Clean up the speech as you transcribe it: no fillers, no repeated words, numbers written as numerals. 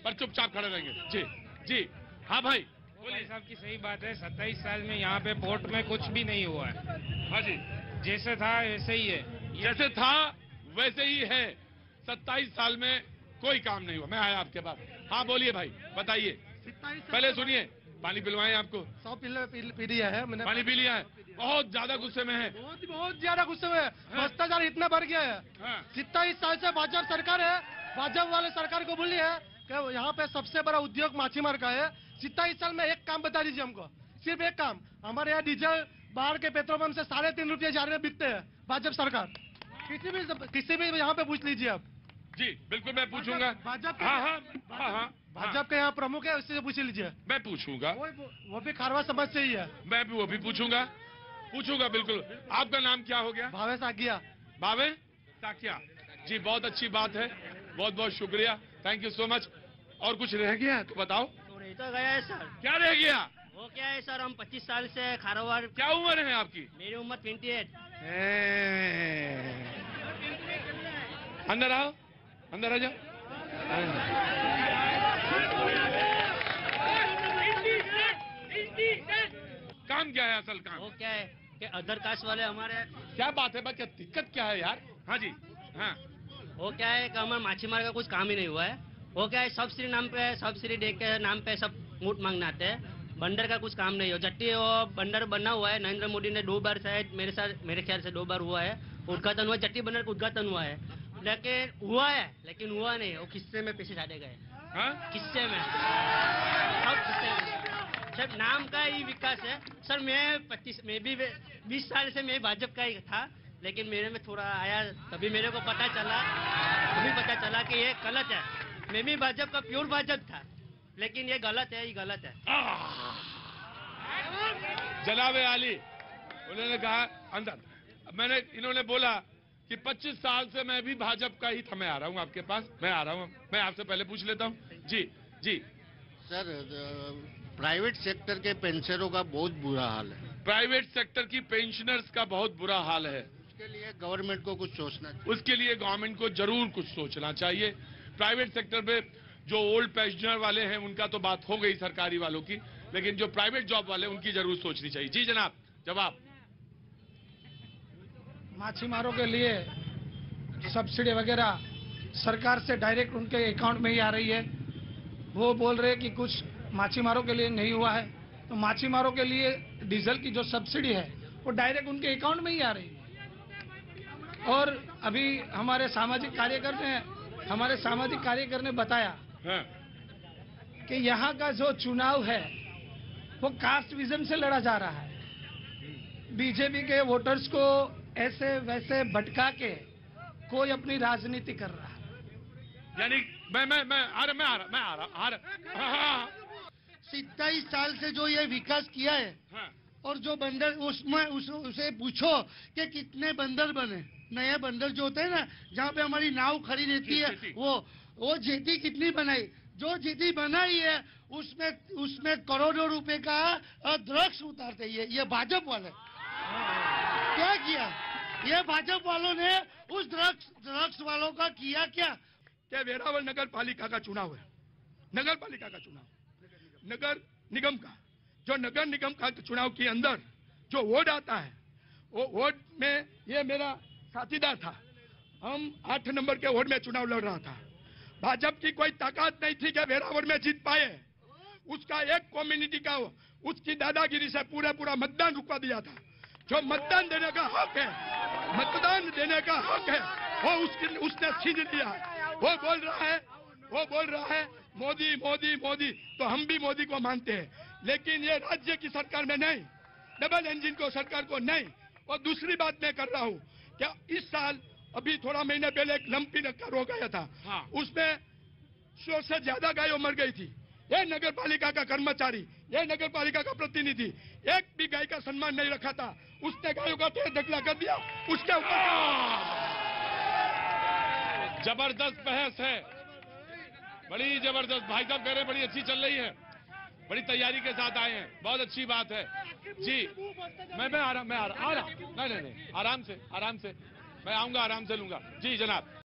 पर चुपचाप खड़े रहेंगे। जी जी हाँ भाई बोलिए। साहब की सही बात है, 27 साल में यहाँ पे पोर्ट में कुछ भी नहीं हुआ है। हाँ जी, जैसे था वैसे ही है। जैसे था वैसे ही है। 27 साल में कोई काम नहीं हुआ। मैं आया आपके पास। हाँ बोलिए भाई, बताइए। पहले सुनिए, पानी पिलवाएं आपको। 100 पी लिया है मैंने। पानी पी लिया है? बहुत ज्यादा गुस्से में है। बहुत ज्यादा गुस्से में है। भ्रष्टाचार इतना बढ़ गया है। 27 साल से भाजपा सरकार है। भाजपा वाले सरकार को बोली है कि यहाँ पे सबसे बड़ा उद्योग माछीमार का है। 27 साल में एक काम बता दीजिए हमको, सिर्फ एक काम। हमारे यहाँ डीजल बाहर के पेट्रोल पंप से 3.5 रुपये जा रहे बिकते हैं। भाजपा सरकार किसी भी यहाँ पे पूछ लीजिए आप। जी बिल्कुल, मैं पूछूंगा। भाजपा हाँ हाँ हाँ हाँ, भाजपा के यहाँ प्रमुख है, उससे पूछ लीजिए। मैं पूछूंगा। वो भी खारवा समाज से ही है। मैं भी वो भी पूछूंगा बिल्कुल। आपका नाम क्या हो गया? भावेश आगिया। भावे साकिया जी, बहुत अच्छी बात है। बहुत बहुत शुक्रिया, थैंक यू सो मच। और कुछ रह गया तो बताओ। तो रह तो गया है सर। क्या रह गया? वो क्या है सर, हम 25 साल से खारोबार। क्या उम्र है आपकी? मेरी उम्र 28। अंदर आओ, अंदर आ जाओ। काम क्या है असल काम? वो क्या है कि अदर कास्ट वाले हमारे। क्या बात है भाई, क्या दिक्कत क्या है यार? हाँ जी हाँ। वो क्या है कि हमारे माछीमार का कुछ काम ही नहीं हुआ है। वो क्या है, सब्सिडी नाम पे, सब्सिडी डे के नाम पे सब मूट मांगने आते हैं। बंदर का कुछ काम नहीं हो। जट्टी वो बंदर बना हुआ है, नरेंद्र मोदी ने 2 बार शायद मेरे ख्याल से 2 बार हुआ है उद्घाटन हुआ। जट्टी बंदर का उद्घाटन हुआ है, लेकिन हुआ नहीं। वो किस्से में पैसे डाले गए। किस्से में, सब किस्से में। सिर्फ नाम का ही विकास है सर। मैं भी 20 साल से मैं भाजपा का ही था, लेकिन मेरे में थोड़ा आया, तभी मेरे को पता चला कि ये गलत है। मैं भी भाजपा का प्योर भाजपा था, लेकिन ये गलत है, ये गलत है। जनाब आली, उन्होंने कहा अंदर, इन्होंने बोला कि 25 साल से मैं भी भाजपा का ही था। मैं आ रहा हूँ आपके पास, मैं आ रहा हूँ। मैं आपसे पहले पूछ लेता हूँ। जी जी सर, प्राइवेट सेक्टर के पेंशनरों का बहुत बुरा हाल है। प्राइवेट सेक्टर की पेंशनर्स का बहुत बुरा हाल है। उसके लिए गवर्नमेंट को कुछ सोचना चाहिए। उसके लिए गवर्नमेंट को जरूर कुछ सोचना चाहिए। प्राइवेट सेक्टर में जो ओल्ड पेंशनर वाले हैं उनका तो बात हो गई, सरकारी वालों की, लेकिन जो प्राइवेट जॉब वाले उनकी जरूर सोचनी चाहिए। जी जनाब, जवाब। माछीमारों के लिए सब्सिडी वगैरह सरकार से डायरेक्ट उनके अकाउंट में ही आ रही है। वो बोल रहे हैं कि कुछ माछीमारों के लिए नहीं हुआ है, तो माछीमारों के लिए डीजल की जो सब्सिडी है वो डायरेक्ट उनके अकाउंट में ही आ रही है। और अभी हमारे सामाजिक कार्यकर ने बताया कि यहाँ का जो चुनाव है वो कास्ट विजन से लड़ा जा रहा है। बीजेपी के वोटर्स को ऐसे वैसे भटका के कोई अपनी राजनीति कर रहा है। यानी मैं आ रहा। 27 साल से जो ये विकास किया है, और जो बंदर उसमें उसे पूछो कि कितने बंदर बने। नए बंदर जो होते हैं ना, जहाँ पे हमारी नाव खड़ी रहती है, वो जेटी कितनी बनाई। जो जेटी बनाई है उसमें करोड़ों रुपए का ड्रग्स उतारते। ये भाजपा वाले क्या किया? ये भाजपा वालों ने उस ड्रग्स वालों का किया क्या? वेरावल नगर पालिका का चुनाव है, नगर पालिका का चुनाव, नगर निगम का, जो नगर निगम का चुनाव के अंदर जो वोट आता है, वो वोट में ये मेरा साथीदार था। हम 8 नंबर के वोट में चुनाव लड़ रहा था। भाजपा की कोई ताकत नहीं थी कि वेरावल में जीत पाए। उसका एक कम्युनिटी का उसकी दादागिरी से पूरा मतदान रुकवा दिया था। जो मतदान देने का हक है, वो उसने छीन लिया। वो बोल रहा है मोदी, तो हम भी मोदी को मानते हैं, लेकिन ये राज्य की सरकार में नहीं, डबल इंजन को सरकार को नहीं। और दूसरी बात मैं कर रहा हूँ, क्या इस साल अभी थोड़ा महीने पहले एक लंपी नक्का रोग आया था। उसमें 100 से ज्यादा गायों मर गई थी। ये नगर पालिका का कर्मचारी, ये नगर पालिका का प्रतिनिधि एक भी गाय का सम्मान नहीं रखा था। उसने गायों का ढेर ढकला कर दिया। उसके ऊपर जबरदस्त बहस है, बड़ी जबरदस्त। भाई साहब कह रहे हैं बड़ी अच्छी चल रही है, बड़ी तैयारी के साथ आए हैं, बहुत अच्छी बात है। जी मैं आ रहा। नहीं, आराम से मैं आऊंगा, आराम से लूंगा। जी जनाब।